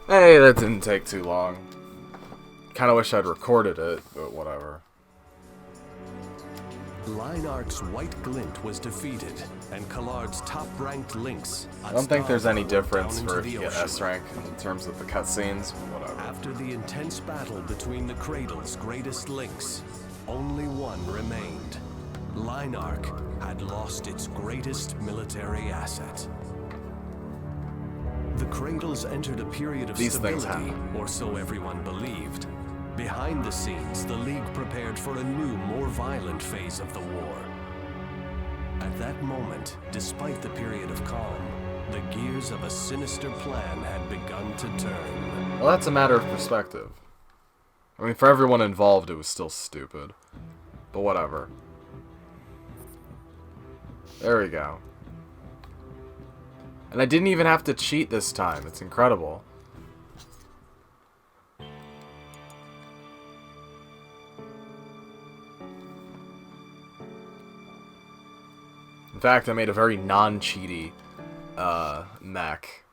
Hey, that didn't take too long. Kinda wish I'd recorded it, but whatever. Linearch's White Glint was defeated, and Callard's top-ranked Lynx. I don't think there's any difference for if you get S rank in terms of the cutscenes, but whatever. After the intense battle between the Cradle's greatest Lynx, only one remained. Linearch had lost its greatest military asset. The Cradles entered a period of stability, or so everyone believed. Behind the scenes, the League prepared for a new, more violent phase of the war. At that moment, despite the period of calm, the gears of a sinister plan had begun to turn. Well, that's a matter of perspective. I mean, for everyone involved, it was still stupid. But whatever. There we go. And I didn't even have to cheat this time. It's incredible. In fact, I made a very non-cheaty mech.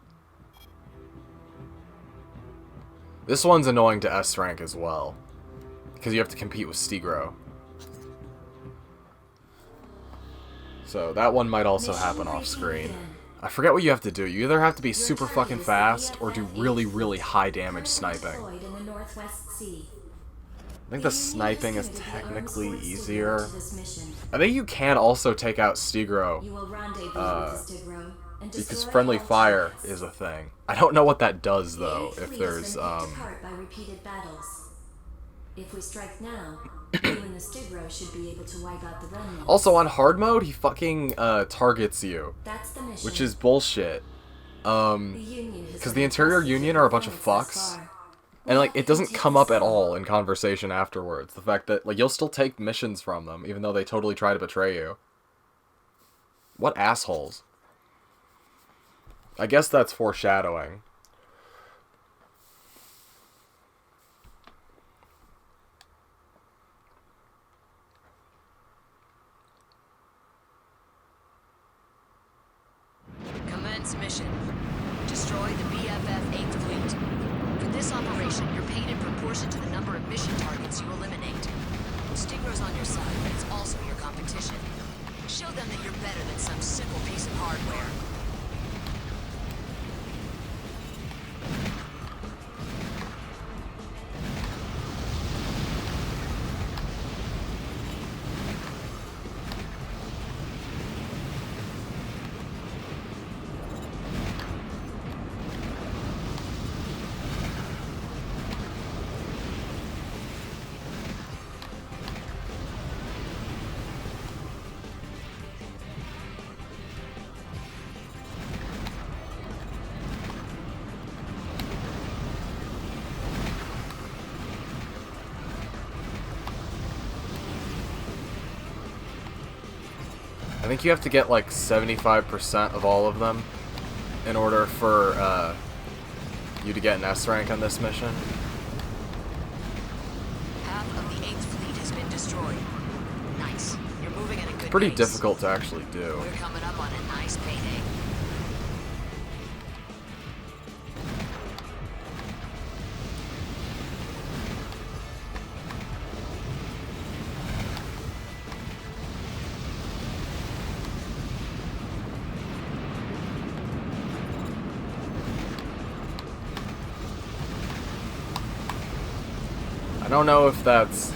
This one's annoying to S rank as well, because you have to compete with Stigro. So that one might also happen off screen. I forget what you have to do. You either have to be super fucking fast or do really, really high damage sniping. I think the sniping is technically easier. I think you can also take out Stigro, because friendly fire is a thing. I don't know what that does though, if there's If we strike now, you and the Stigro should be able to wipe out the remnants. Also on hard mode, he fucking targets you, That's the mission. which is bullshit. Because the Interior Union are a bunch of fucks. And, like, it doesn't come up at all in conversation afterwards. The fact that, like, you'll still take missions from them, even though they totally try to betray you. What assholes. I guess that's foreshadowing. Commence mission. Destroy the BFF 8th Fleet. For this operation, you're paid in proportion to the number of mission targets you eliminate. Stigro's on your side, but it's also your competition. Show them that you're better than some simple piece of hardware. I think you have to get like 75% of all of them in order for you to get an S rank on this mission. Half of the 8th Fleet has been destroyed. Nice. You're moving at a good It's pretty pace. difficult to actually do. We're coming up on a nice payday. I don't know if that's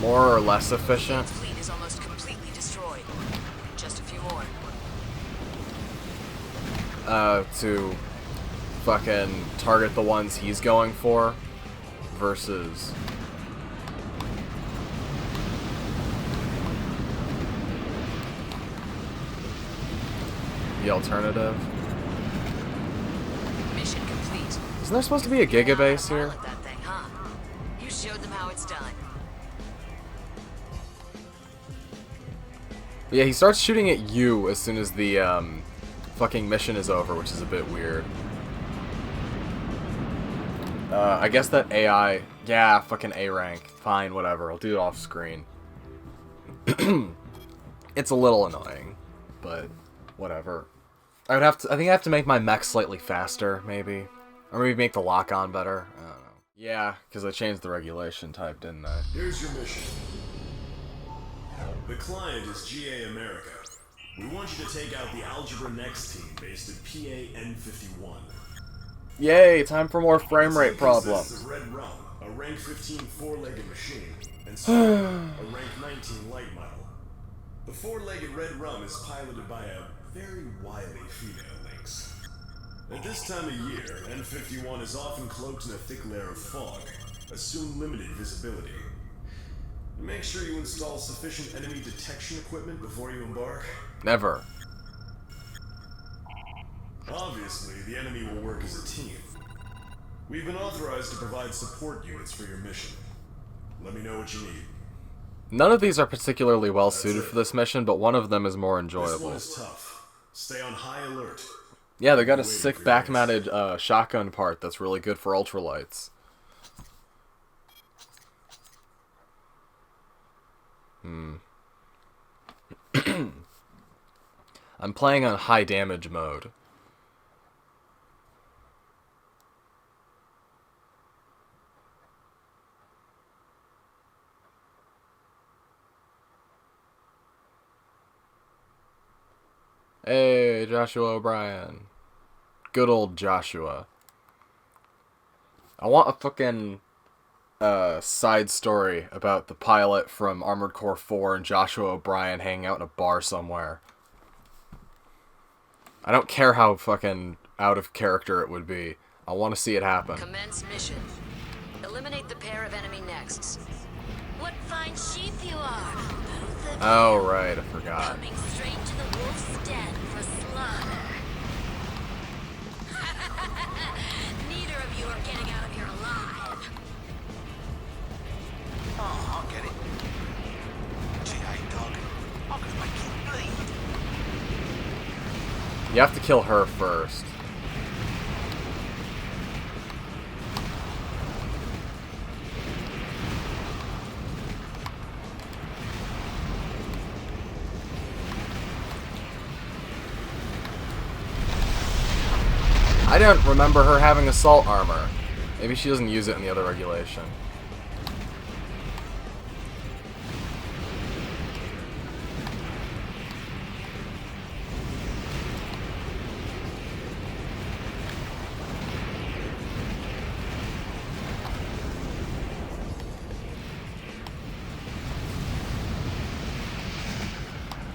more or less efficient. The fleet is almost completely destroyed. Just a few more. To fucking target the ones he's going for versus the alternative. Mission complete. Isn't there supposed to be a gigabase here? Pilot that thing, huh? You showed them how it's done. Yeah, he starts shooting at you as soon as the fucking mission is over, which is a bit weird. I guess that AI... Yeah, fucking A rank. Fine, whatever. I'll do it off screen. It's a little annoying, but whatever. I think I have to make my mech slightly faster, maybe. Or maybe make the lock-on better. I don't know. Yeah, because I changed the regulation type, didn't I? Here's your mission. The client is GA America. We want you to take out the Algebra Next team based at PAN51. Yay, time for more frame rate problems. This is Red Rum, a rank 15 four-legged machine, and Star, a rank 19 light model. The four-legged Red Rum is piloted by a very wily female lynx. At this time of year, N51 is often cloaked in a thick layer of fog, assume limited visibility. Make sure you install sufficient enemy detection equipment before you embark. Never. Obviously, the enemy will work as a team. We've been authorized to provide support units for your mission. Let me know what you need. None of these are particularly well suited for this mission, but one of them is more This enjoyable. one is tough. Stay on high alert. Yeah, they got a sick back-mounted shotgun part that's really good for ultralights. I'm playing on high damage mode. Hey, Joshua O'Brien. Good old Joshua. I want a fucking side story about the pilot from Armored Core 4 and Joshua O'Brien hanging out in a bar somewhere. I don't care how fucking out of character it would be. I want to see it happen. Commence mission. Eliminate the pair of enemy nexts. What fine sheep you are! Both of you. Oh, right, I forgot. Coming straight to the wolf's den for slaughter. Neither of you are getting out of here alive. Oh, I'll get it. GA, darling. I'm gonna make you bleed. You have to kill her first. I don't remember her having assault armor. Maybe she doesn't use it in the other regulation.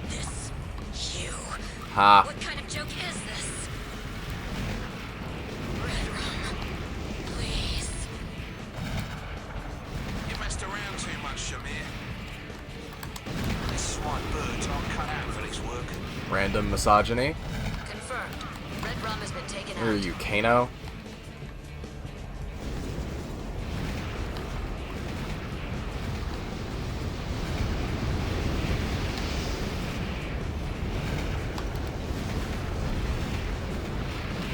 This, you. Ha. What kind of joke is this? Red Rum, please. You messed around too much, Shamir. This swine birds aren't cut out for this work. Random misogyny. Confirmed. Red Rum has been taken Who are out. you, Kano?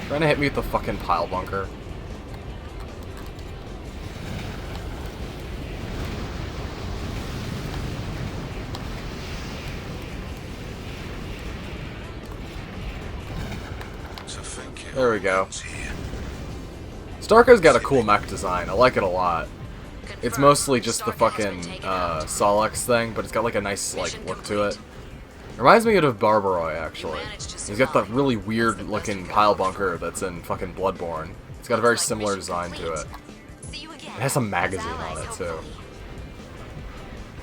Trying to hit me with the fucking pile bunker. So thank you. There we go. It's here. Starker's got a cool mech design. I like it a lot. It's Confirmed. mostly just the Stark has been fucking taken out. Solex thing, but it's got like a nice Mission look to it. complete. Reminds me of Barbaroi, actually. You managed to He's got the survive. really That's weird the best looking you can pile hope for. bunker that's in fucking Bloodborne. It's got a very Like similar mission design to it. complete. See you again. It has some magazine Allies, on it, too. hopefully.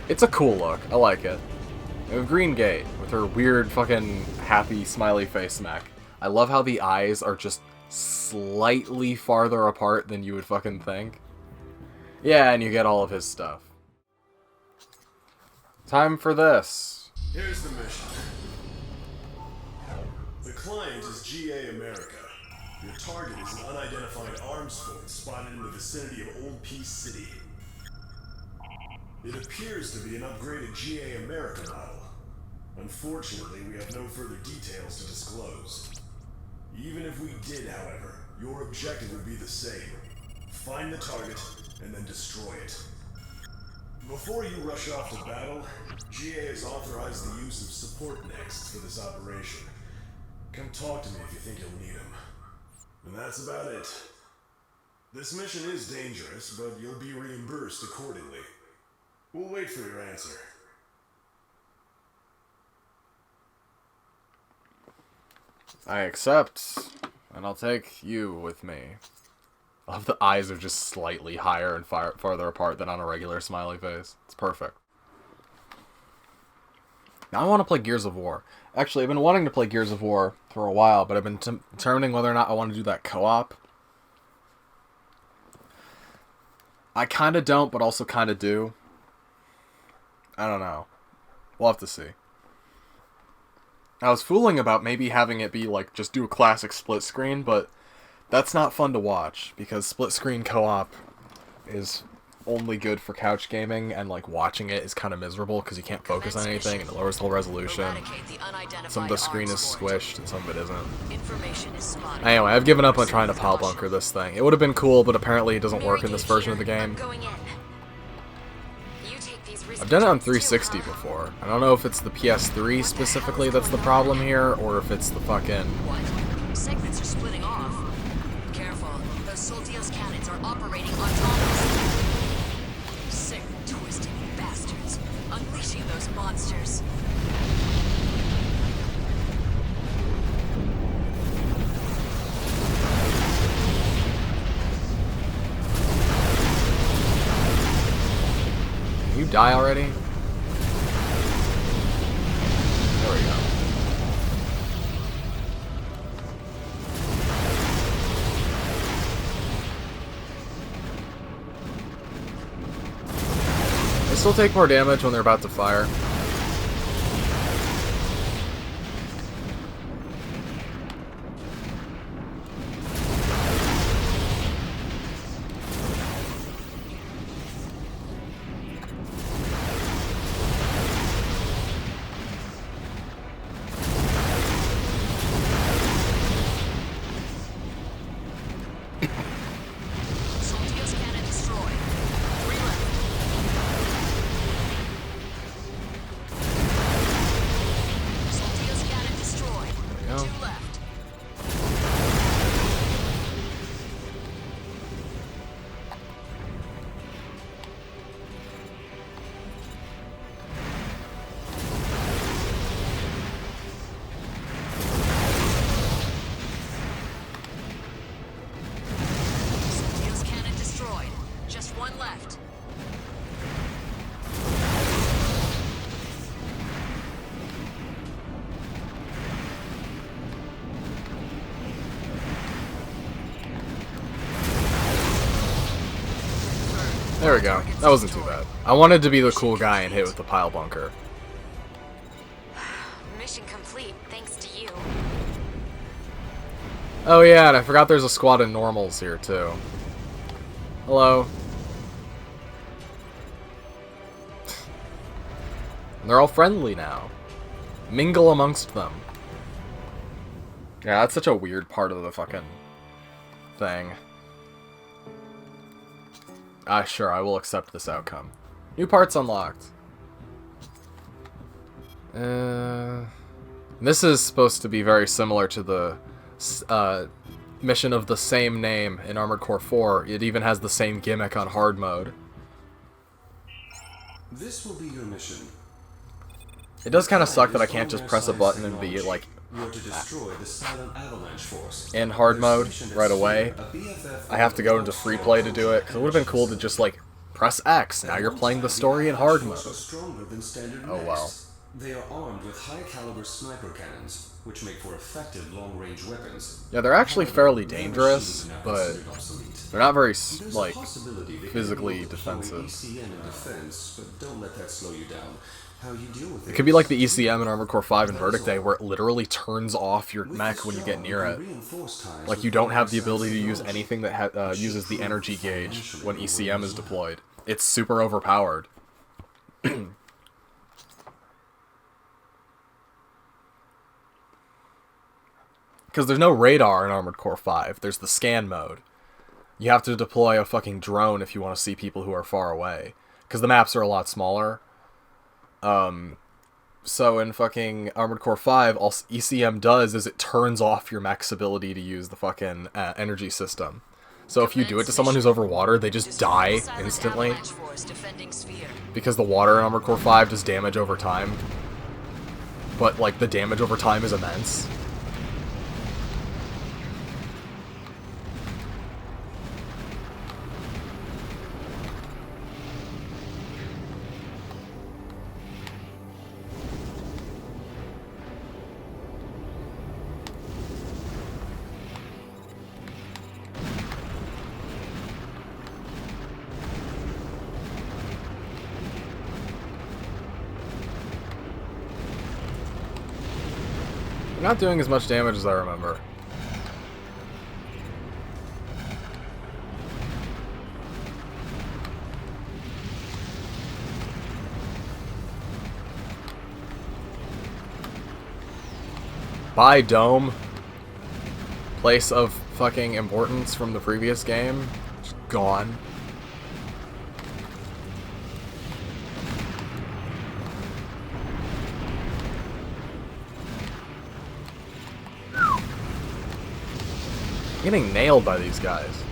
It's a cool look. I like it. We have Green Gate with her weird fucking happy smiley face mech. I love how the eyes are just slightly farther apart than you would fucking think. Yeah, and you get all of his stuff. Time for this. Here's the mission. The client is GA America. Your target is an unidentified arms fort spotted in the vicinity of Old Peace City. It appears to be an upgraded GA America model. Unfortunately, we have no further details to disclose. Even if we did, however, your objective would be the same. Find the target, and then destroy it. Before you rush off to battle, GA has authorized the use of support nexts for this operation. Come talk to me if you think you'll need him. And that's about it. This mission is dangerous, but you'll be reimbursed accordingly. We'll wait for your answer. I accept, and I'll take you with me. I love the eyes are just slightly higher and farther apart than on a regular smiley face. It's perfect. Now I want to play Gears of War. Actually, I've been wanting to play Gears of War for a while, but I've been determining whether or not I want to do that co-op. I kind of don't, but also kind of do. I don't know. We'll have to see. I was fooling about maybe having it be like just do a classic split screen, but that's not fun to watch because split screen co-op is only good for couch gaming, and like watching it is kind of miserable because you can't focus on anything and it lowers the whole resolution. Some of the screen is squished and some of it isn't. Anyway, I've given up on trying to pile bunker this thing. It would have been cool, but apparently it doesn't work in this version of the game. I've done it on 360 before. I don't know if it's the PS3 specifically that's the problem here, or if it's the fucking... What? Segments are splitting off. Careful, those Soldios cannons are operating autonomously. Sick, twisted bastards. Unleashing those monsters. You die already? There we go. They still take more damage when they're about to fire. Soldios cannon destroyed. 3 left. Soldios cannon destroyed. There we go. 2 left. Soldios cannon destroyed. Just 1 left. There we go. That wasn't too bad. I wanted to be the cool guy and hit with the pile bunker. Mission complete, thanks to you. Oh yeah, and I forgot there's a squad of normals here too. Hello. They're all friendly now. Mingle amongst them. Yeah, that's such a weird part of the fucking thing. Sure, I will accept this outcome. New parts unlocked. This is supposed to be very similar to the mission of the same name in Armored Core 4. It even has the same gimmick on hard mode. This will be your mission. It does kind of suck that I can't just press a button and be like You're to destroy the silent avalanche force. in hard mode right away. I have to go into free play to do it, because it would have been cool to just like press X. Now you're playing the story in hard mode. Stronger than standard Oh well. They are armed with high-caliber sniper cannons, which make for effective long-range weapons. Yeah, they're actually fairly dangerous, but they're not very like Possibility they can physically remove the whole defensive. ECM in defense, but don't let that slow you down. How you deal with It could be like the ECM in Armored Core 5 and Verdict Day, where it literally turns off your mech when you get near it. Like, you don't have the ability to use anything that uses the energy gauge when ECM is deployed. It's super overpowered. Because there's no radar in Armored Core 5. There's the scan mode. You have to deploy a fucking drone if you want to see people who are far away. Because the maps are a lot smaller. So in fucking Armored Core 5, all ECM does is it turns off your mech's ability to use the fucking energy system. So if you do it to someone who's over water, they just die instantly. Because the water in Armored Core 5 does damage over time. But, like, the damage over time is immense. Not doing as much damage as I remember. Bye, Dome. Place of fucking importance from the previous game. Just gone. Getting nailed by these guys.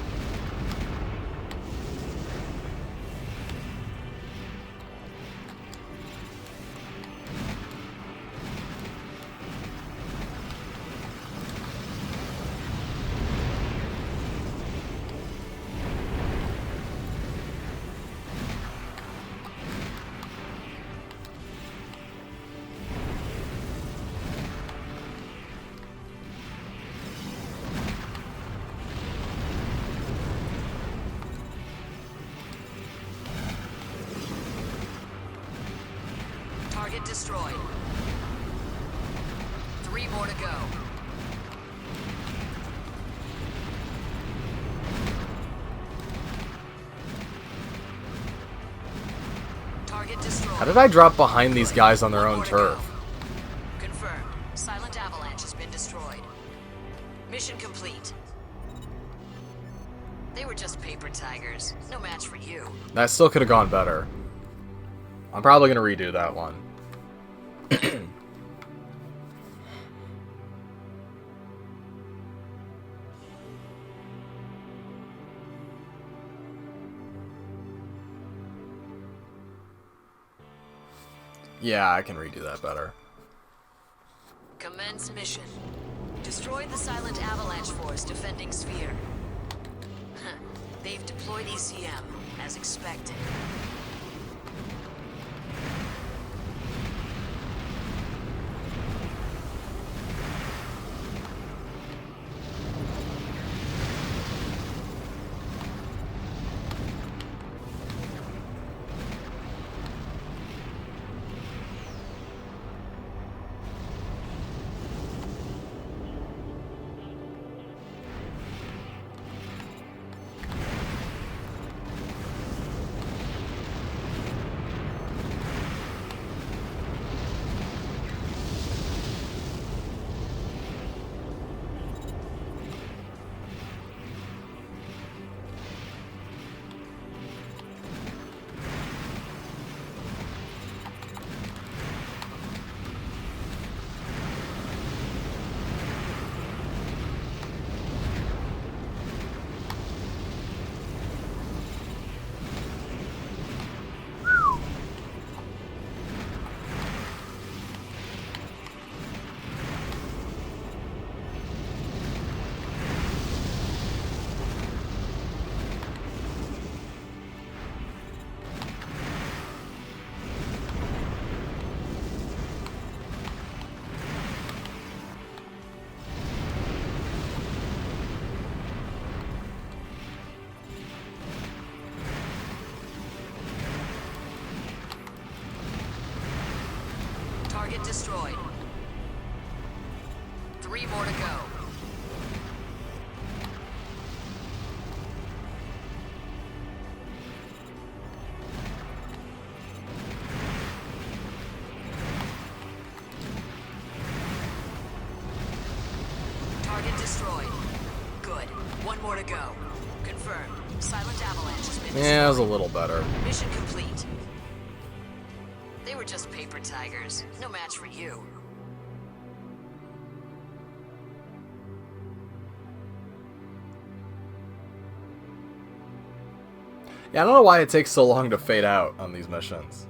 Target destroyed. 3 more to go. Target destroyed. How did I drop behind these guys on their own turf? Confirmed. Silent Avalanche has been destroyed. Mission complete. They were just paper tigers. No match for you. That still could have gone better. I'm probably gonna redo that one. Yeah, I can redo that better. Commence mission. Destroy the Silent Avalanche force defending Sphere. They've deployed ECM, as expected. Target destroyed. 3 more to go. Target destroyed. Good. 1 more to go. Confirmed. Silent Avalanche has been destroyed. Yeah, it was a little better. Mission complete. They were just paper tigers. No match for you. Yeah, I don't know why it takes so long to fade out on these missions.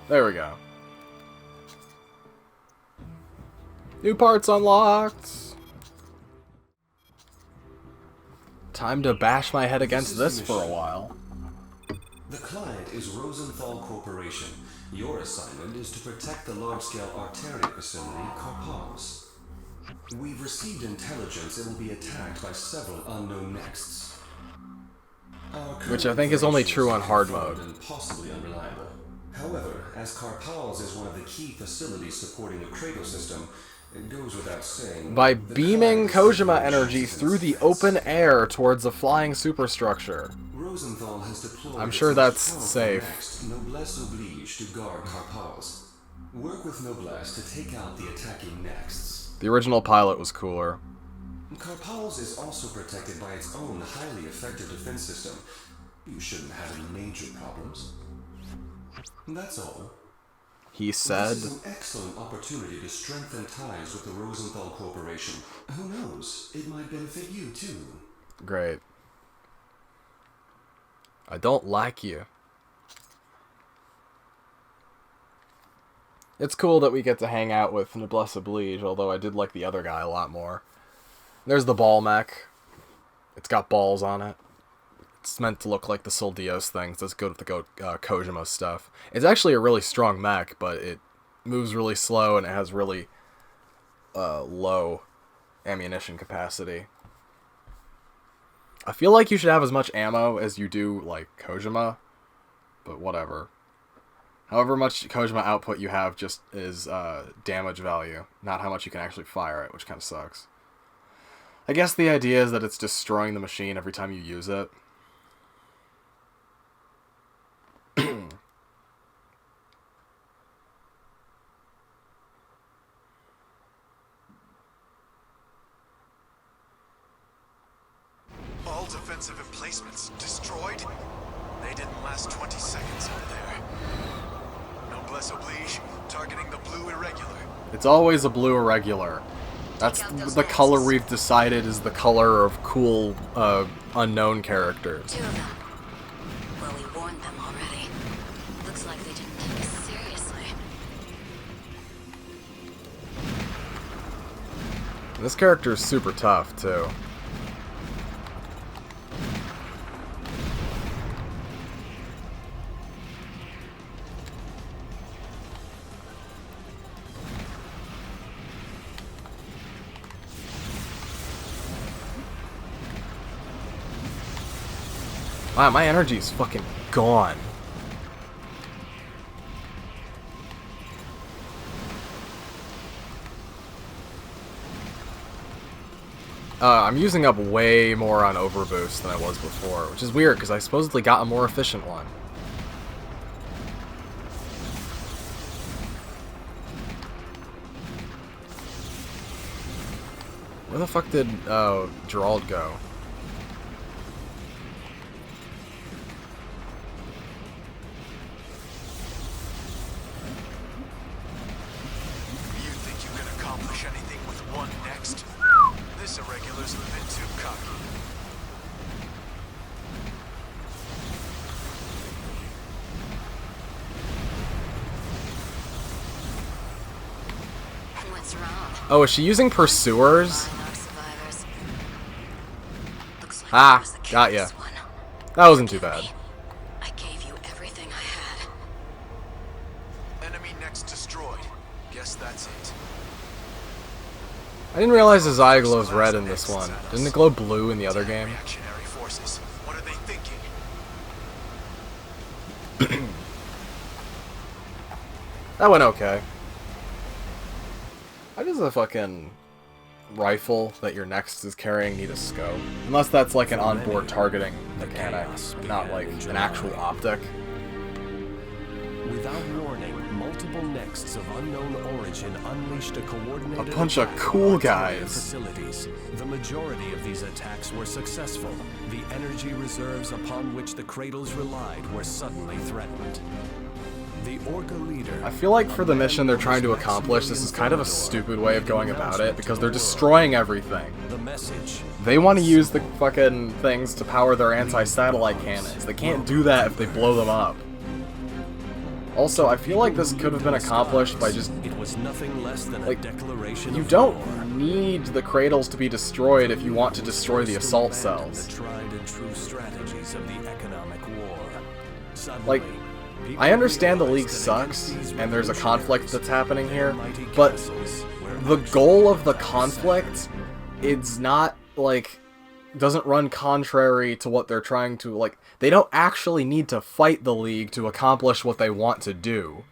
There we go. New parts unlocked! Time to bash my head against this for a while. The client is Rosenthal Corporation. Your assignment is to protect the large-scale Arteria facility, Karpals. We've received intelligence it will be attacked by several unknown nexts. Which I think is only true on hard mode. And possibly unreliable. However, as Karpals is one of the key facilities supporting a cradle system, it goes without saying. By beaming Kojima energy through the open air towards a flying superstructure. Rosenthal has deployed I'm sure that's safe. Next, Noblesse oblige to guard Karpals. Work with Noblesse to take out the attacking nexts. The original pilot was cooler. Karpals is also protected by its own highly effective defense system. You shouldn't have any major problems. That's all. He said. This is an excellent opportunity to strengthen ties with the Rosenthal Corporation. Who knows? It might benefit you too. Great. I don't like you. It's cool that we get to hang out with Noblesse Oblige, although I did like the other guy a lot more. There's the ball mech. It's got balls on it. It's meant to look like the Sol Dios things. Let's go with the Kojima stuff. It's actually a really strong mech, but it moves really slow and it has really low ammunition capacity. I feel like you should have as much ammo as you do, like, Kojima, but whatever. However much Kojima output you have just is damage value, not how much you can actually fire it, which kind of sucks. I guess the idea is that it's destroying the machine every time you use it. All defensive emplacements destroyed? They didn't last 20 seconds over there. Noblesse oblige, targeting the blue irregular. It's always a blue irregular. That's the color we've decided is the color of cool, unknown characters. 2 of them. Well, we warned them already. Looks like they didn't take us seriously. This character is super tough, too. Wow, my energy is fucking gone. I'm using up way more on overboost than I was before, which is weird because I supposedly got a more efficient one. Where the fuck did Gerald go? You think you can accomplish anything with one next? This irregular's a bit too cocky. What's wrong? Oh, is she using pursuers? Fine, our survivors. Looks like Ah, it was the got ya. careless one. That wasn't too bad. I gave you everything I had. Enemy next destroyed. Guess that's it. I didn't realize his eye glows red in this one. Didn't it glow blue in the other game? Reactionary forces. What are they thinking? That went okay. Why does a fucking rifle that your next is carrying need a scope? Unless that's like an onboard targeting mechanic, not like an actual optic. Without warning, multiple nexts of unknown origin unleashed a coordinated A bunch of attack cool on artillery guys. facilities. The majority of these attacks were successful. The energy reserves upon which the Cradles relied were suddenly threatened. The Orca leader... I feel like for the mission they're trying to accomplish, this is kind of a stupid way of going about it, because they're destroying everything. The message. They want to use the fucking things to power their anti-satellite cannons. They can't do that if they blow them up. Also, I feel like this could have been accomplished by just... It was nothing less than a declaration You of don't war. need the cradles to be destroyed if you want to destroy the assault cells. The tried and true strategies of the economic war. Suddenly, Like, people I understand the League realized that sucks, against these and there's a conflict that's happening here, mighty but castles where the goal of the conflict is not, like, doesn't run contrary to what they're trying to, like, they don't actually need to fight the League to accomplish what they want to do.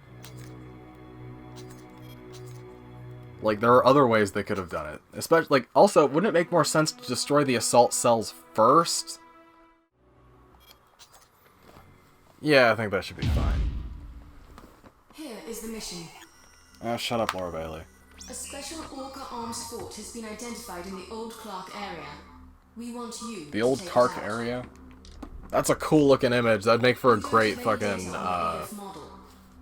Like, there are other ways they could have done it. Especially, like, also, wouldn't it make more sense to destroy the assault cells first? Yeah, I think that should be fine. Here is the mission. Oh, shut up, Laura Bailey. A special Orca arms fort has been identified in the Old Clark area. We want you The to old take it Kark out. area? That's a cool looking image. That'd make for a We don't great play fucking, data on the AF model.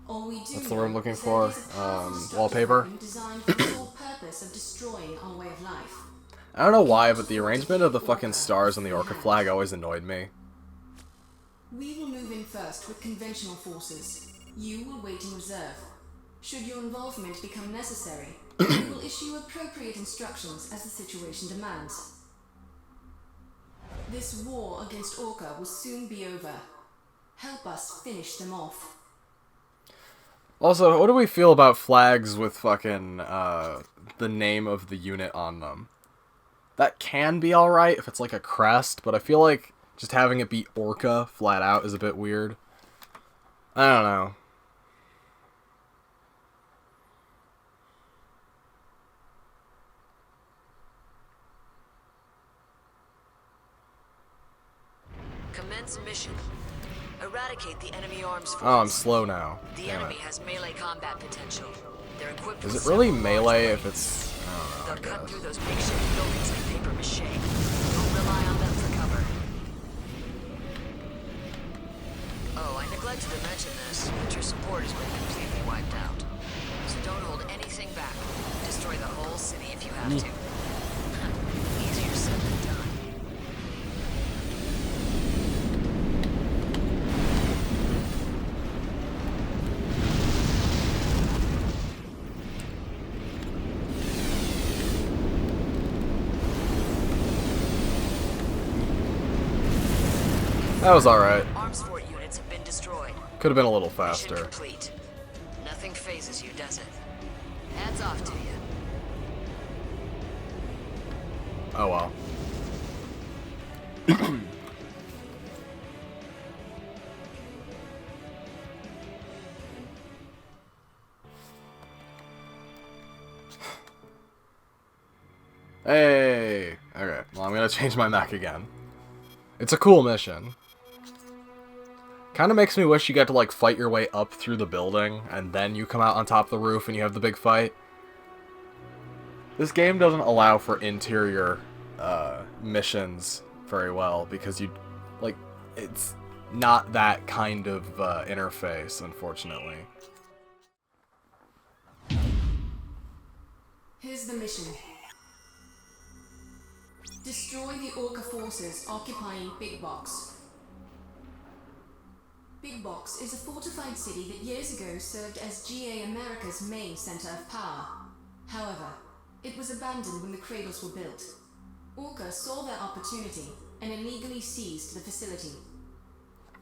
All we do what's the word I'm know looking is that for? it is a powerful destructive Wallpaper? weapon designed for the sole purpose of destroying our way of life. I don't know why, but the arrangement of the fucking stars on the Orca flag always annoyed me. We will move in first with conventional forces. You will wait in reserve. Should your involvement become necessary, we will issue appropriate instructions as the situation demands. This war against Orca will soon be over. Help us finish them off. Also, what do we feel about flags with fucking, the name of the unit on them? That can be alright if it's like a crest, but I feel like just having it be Orca flat out is a bit weird. I don't know. Commence mission. Eradicate the enemy arms force. Oh, I'm slow now. The Damn enemy it. has melee combat potential. They're equipped Is with it really several melee large if it's... I They'll don't know, I cut guess. through those makeshift buildings like paper mache. Don't rely on them for cover. Oh, I neglected to mention this, but your support has been completely wiped out. So don't hold anything back. Destroy the whole city if you have to. Easier said than done. That was alright. Arms fort units have been destroyed. Could have been a little Mission faster. complete. Nothing phases you, does it? Hats off to you. Oh well. Hey! Okay, well I'm gonna change my Mac again. It's a cool mission. Kinda makes me wish you got to like fight your way up through the building, and then you come out on top of the roof and you have the big fight. This game doesn't allow for interior missions very well, because you, like, it's not that kind of interface, unfortunately. Here's the mission. Destroy the Orca forces occupying Big Box. Big Box is a fortified city that years ago served as GA America's main center of power. However, it was abandoned when the cradles were built. Orca saw their opportunity and illegally seized the facility.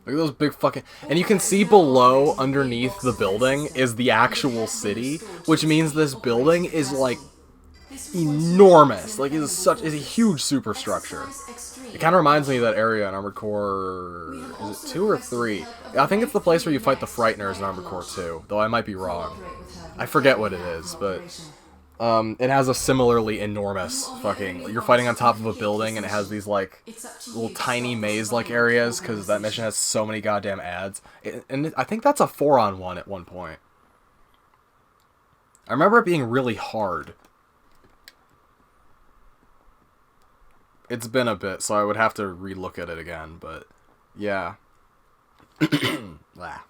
Look at those big fucking... And you can see below, underneath the building, is the actual city, which means this building is, like, enormous. Like, it's a huge superstructure. It kind of reminds me of that area in Armored Core... Is it 2 or 3? I think it's the place where you fight the Frighteners in Armored Core 2, though I might be wrong. I forget what it is, but... it has a similarly enormous fucking... You're fighting on top of a building, and it has these, like, little tiny maze-like areas, because that mission has so many goddamn ads. And I think that's a 4-on-1 at one point. I remember it being really hard. It's been a bit, so I would have to re-look at it again, but yeah. Blah.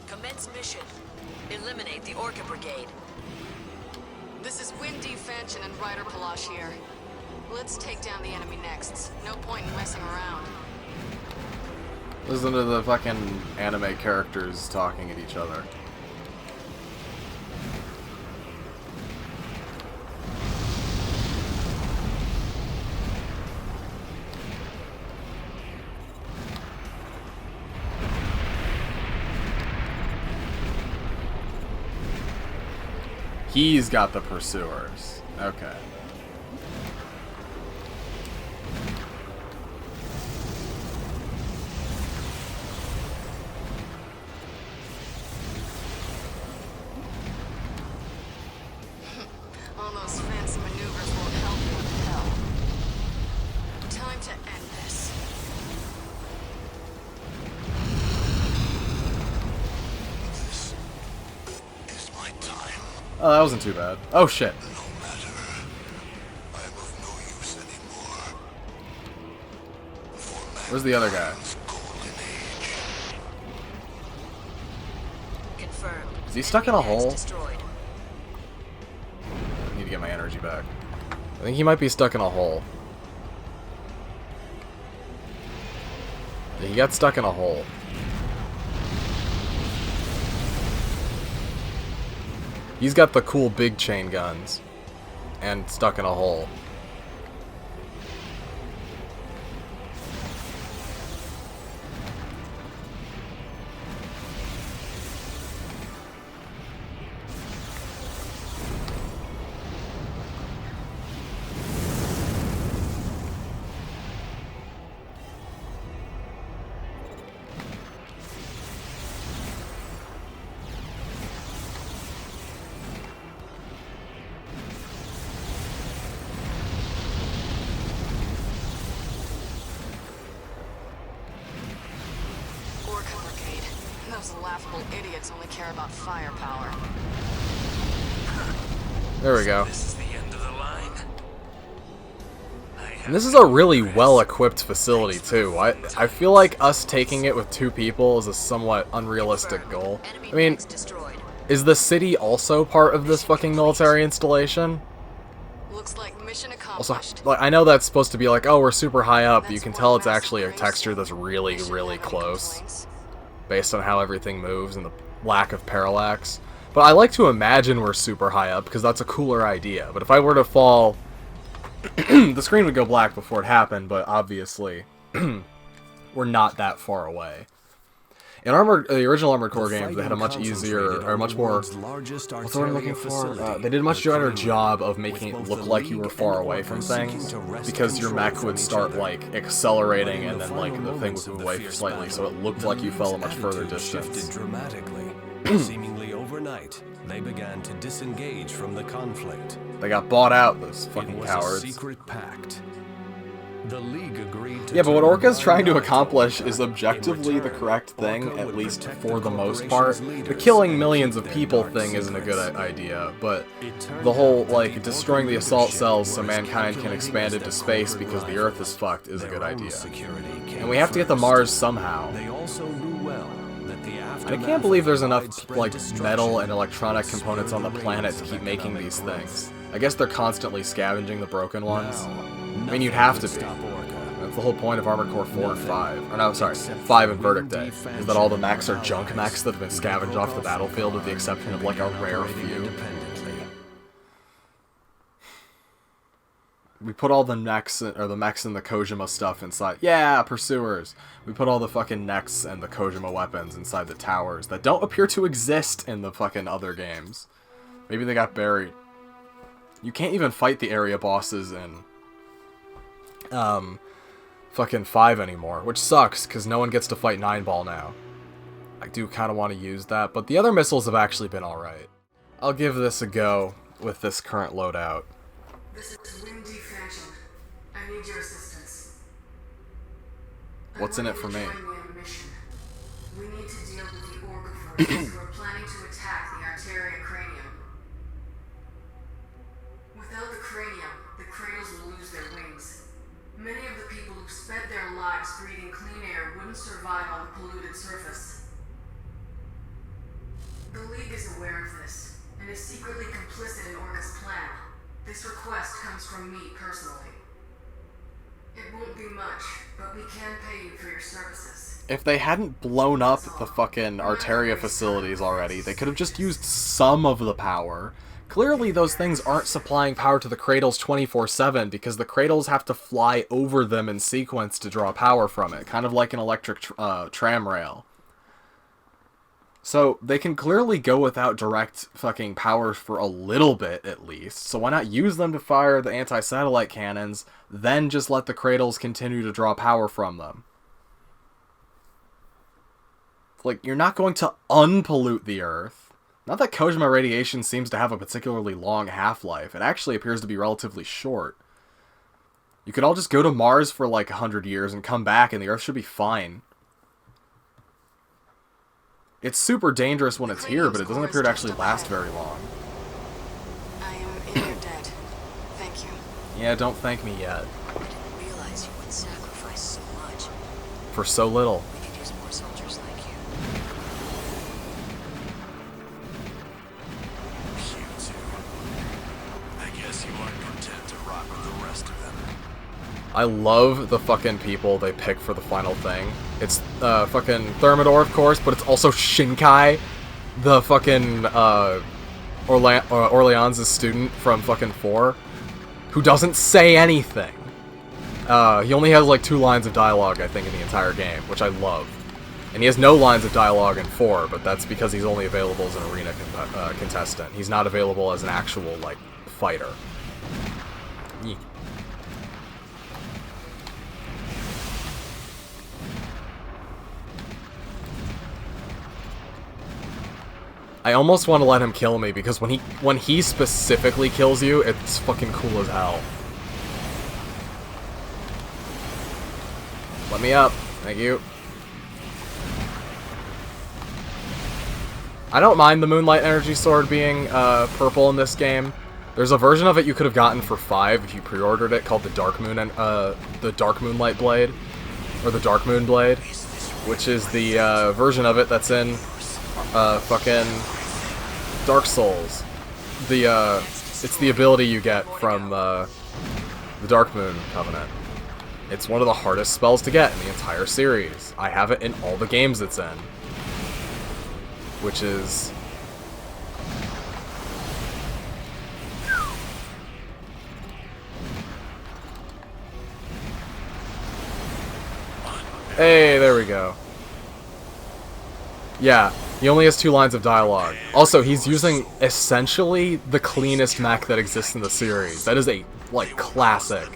Commence mission. Eliminate the Orca Brigade. This is Windy, Fanchen, and Ryder Palash here. Let's take down the enemy next. No point in messing around. Listen to the fucking anime characters talking at each other. He's got the pursuers. Okay. All those fancy maneuvers won't help you with hell. Time to end this. This is my time. Oh, that wasn't too bad. Oh shit. No matter. I am of no use anymore. For Where's the other guy? mankind's golden age. Confirmed. Is he stuck in a Enemy next hole? Destroyed. I need to get my energy back. I think he might be stuck in a hole. Yeah, he got stuck in a hole. He's got the cool big chain guns. And stuck in a hole. Orca Brigade. Those laughable idiots only care about firepower. There we go. This is the end of the line. And this is a really well-equipped facility, too. I feel like us taking it with 2 people is a somewhat unrealistic goal. Enemy I mean, next destroyed. is the city also part of this fucking military installation? Looks like mission Also, accomplished. like, I know that's supposed to be like, oh, we're super high up, but you can tell it's actually a texture that's really, really close, based on how everything moves and the lack of parallax. But I like to imagine we're super high up, because that's a cooler idea. But if I were to fall, the screen would go black before it happened, but obviously, we're not that far away. In the original Armored Core games, they had a much easier, or much more, what's the word I'm looking for? They did a much better job of making it look like you were far away from things, because your mech would start, like, accelerating, and then, like, the thing would move away slightly, so it looked like you fell a much further distance. Shifted dramatically. Seemingly overnight, they began to disengage from the conflict. They got bought out, those It fucking was cowards. a secret pact. The League agreed to Yeah, but what turn Orca's trying to blind eye accomplish Orca. is objectively In the return, correct thing, Orca at would least protect for the the most part. corporation's The leaders killing and millions keep of their people dark thing isn't a good secrets. idea, but It turned the whole, out that like, the destroying the Orca assault leadership cells so were as mankind can calculating expand as into their space conquered because the rival. Earth is fucked is a Their good own idea. security came And we have to get to first. Mars somehow. They also knew well that the I aftermath can't believe there's of enough, widespread like, destruction metal and electronic would components spur on the the planet to reins keep of making economic these growth. things. I guess they're constantly scavenging the broken ones. Now, I mean, you'd nothing have to could be. stop Orca. That's the whole point of Armored Core 4 and Nothing. 5. Or no, sorry, Except 5 for and Verdict Day. Windy, Is that all the Fanchen, mechs are and junk allies. mechs that have been They scavenged broke off the off battlefield with the line exception of, and like, a began rare operating few. independently. We put all the mechs, or the mechs and the Kojima stuff inside. Yeah, pursuers. We put all the fucking mechs and the Kojima weapons inside the towers that don't appear to exist in the fucking other games. Maybe they got buried. You can't even fight the area bosses in fucking 5 anymore, which sucks because no one gets to fight 9-ball now. I do kind of want to use that, but the other missiles have actually been alright. I'll give this a go with this current loadout. This is Windy Phantom. I need your assistance. What's in it for me? We need to deal with the Orca forces who are planning to attack the Arteria Cranium. Without the Cranium, the Cradles will lose their wings. Many of the people who spent their lives breathing clean air wouldn't survive on the polluted surface. The League is aware of this, and is secretly complicit in Orca's plan. This request comes from me personally. It won't be much, but we can pay you for your services. If they hadn't blown up the fucking Arteria facilities already, they could have just used some of the power. Clearly those things aren't supplying power to the Cradles 24/7 because the Cradles have to fly over them in sequence to draw power from it, kind of like an electric tram rail. So they can clearly go without direct fucking power for a little bit at least, so why not use them to fire the anti-satellite cannons, then just let the Cradles continue to draw power from them. Like, you're not going to unpollute the Earth. Not that Kojima radiation seems to have a particularly long half-life. It actually appears to be relatively short. You could all just go to Mars for like 100 years and come back and the Earth should be fine. It's super dangerous when it's here, but it doesn't appear to actually last very long. I am in your debt. Thank you. Yeah, don't thank me yet. I didn't realize you would sacrifice so much. For so little. We could use more soldiers like you. You two. I guess you aren't content to rock with the rest of them. I love the fucking people they pick for the final thing. It's fucking Thermidor, of course, but it's also Shinkai, the fucking Orleans' student from fucking 4, who doesn't say anything. He only has like 2 lines of dialogue, I think, in the entire game, which I love. And he has no lines of dialogue in 4, but that's because he's only available as an arena contestant. He's not available as an actual, like, fighter. Yeet. I almost want to let him kill me, because when he specifically kills you, it's fucking cool as hell. Let me up. Thank you. I don't mind the Moonlight Energy Sword being purple in this game. There's a version of it you could have gotten for 5 if you pre-ordered it called the Dark Moonlight Blade, or the Dark Moon Blade, which is the version of it that's in fucking Dark Souls. It's the ability you get from the Dark Moon Covenant. It's one of the hardest spells to get in the entire series. I have it in all the games it's in. Which is... Hey, there we go. Yeah, he only has 2 lines of dialogue. Also, he's using essentially the cleanest mech that exists in the series. That is a, like, classic.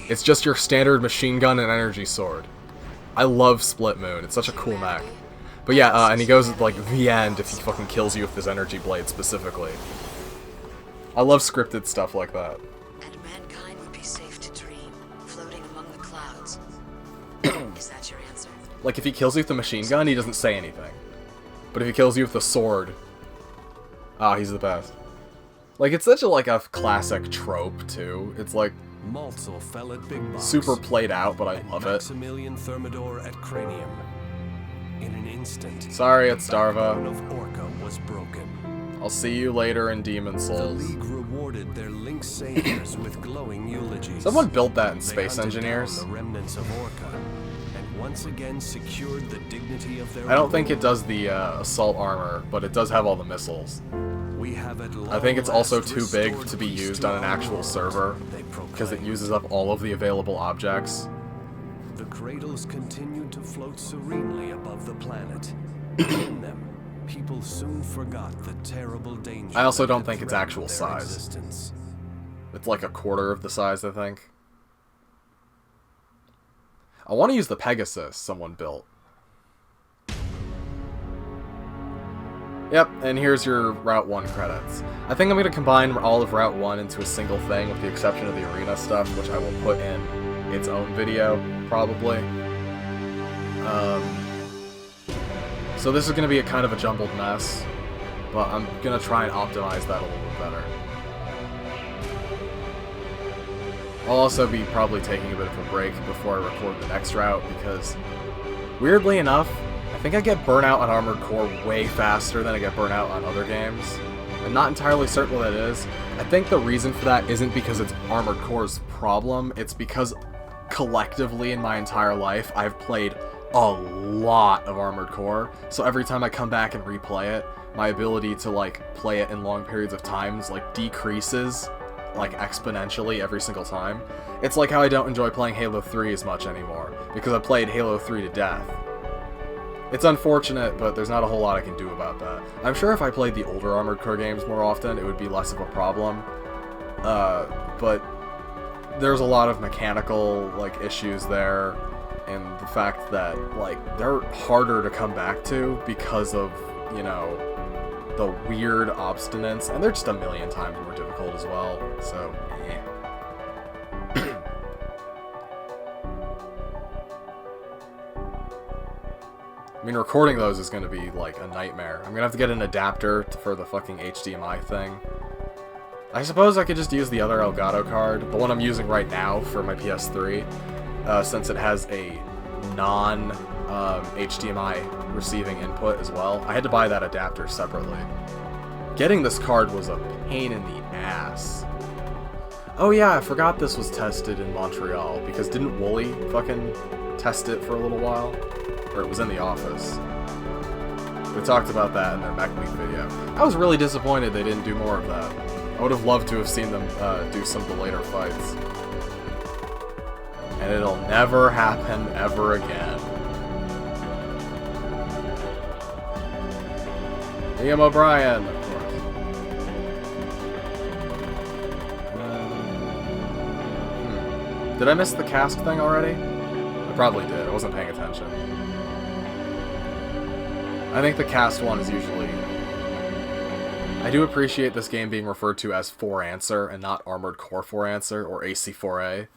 It's just your standard machine gun and energy sword. I love Split Moon. It's such a cool mech. But yeah, and he goes like the end if he fucking kills you with his energy blade specifically. I love scripted stuff like that. And mankind would be safe to dream, floating among the clouds. Is that your answer? Like, if he kills you with the machine gun, he doesn't say anything. But if he kills you with the sword, he's the best. Like, it's such a, like, a classic trope, too. It's, like, Maltzel fell at Big Box. super played out, but I love it. Maximilian Thermidor at Cranium. In an instant, Sorry, it's the backbone Darva. of Orca was broken. I'll see you later in Demon The Souls. League rewarded their Link saviors with glowing eulogies. Someone built that in They Space hunted Engineers. down the remnants of Orca, and once again secured the dignity of their I don't think it does the assault armor, but it does have all the missiles. We have at I think it's also last too big restored to be peace used to on an our actual world, server, they because it proclaimed. uses up all of the available objects. The cradles continued to float serenely above the planet. In them, people soon forgot the terrible danger. I also that don't had think it's threatened actual their size. existence. It's like a quarter of the size, I think. I want to use the Pegasus someone built. Yep, and here's your Route 1 credits. I think I'm going to combine all of Route 1 into a single thing, with the exception of the arena stuff, which I will put in its own video, probably. So this is going to be a kind of a jumbled mess, but I'm going to try and optimize that a little bit better. I'll also be probably taking a bit of a break before I record the next route, because, weirdly enough, I think I get burnt out on Armored Core way faster than I get burnt out on other games. I'm not entirely certain what that is. I think the reason for that isn't because it's Armored Core's problem, it's because collectively in my entire life, I've played a lot of Armored Core, so every time I come back and replay it, my ability to, like, play it in long periods of times, like, decreases, like, exponentially every single time. It's like how I don't enjoy playing Halo 3 as much anymore, because I played Halo 3 to death. It's unfortunate, but there's not a whole lot I can do about that. I'm sure if I played the older Armored Core games more often, it would be less of a problem. But there's a lot of mechanical, like, issues there, and the fact that, like, they're harder to come back to because of, you know, the weird obstinance, and they're just a million times more difficult as well, so, eh. I mean, recording those is going to be, like, a nightmare. I'm going to have to get an adapter for the fucking HDMI thing. I suppose I could just use the other Elgato card, the one I'm using right now for my PS3, since it has a non-HDMI receiving input as well. I had to buy that adapter separately. Getting this card was a pain in the ass. Oh yeah, I forgot this was tested in Montreal, because didn't Wooly fucking test it for a little while? Or it was in the office. We talked about that in their Mech Week video. I was really disappointed they didn't do more of that. I would have loved to have seen them do some of the later fights. And it'll never happen ever again. Liam O'Brien, of course. Did I miss the cast thing already? I probably did. I wasn't paying attention. I think the cast one is usually... I do appreciate this game being referred to as 4 Answer and not Armored Core 4 Answer or AC4A.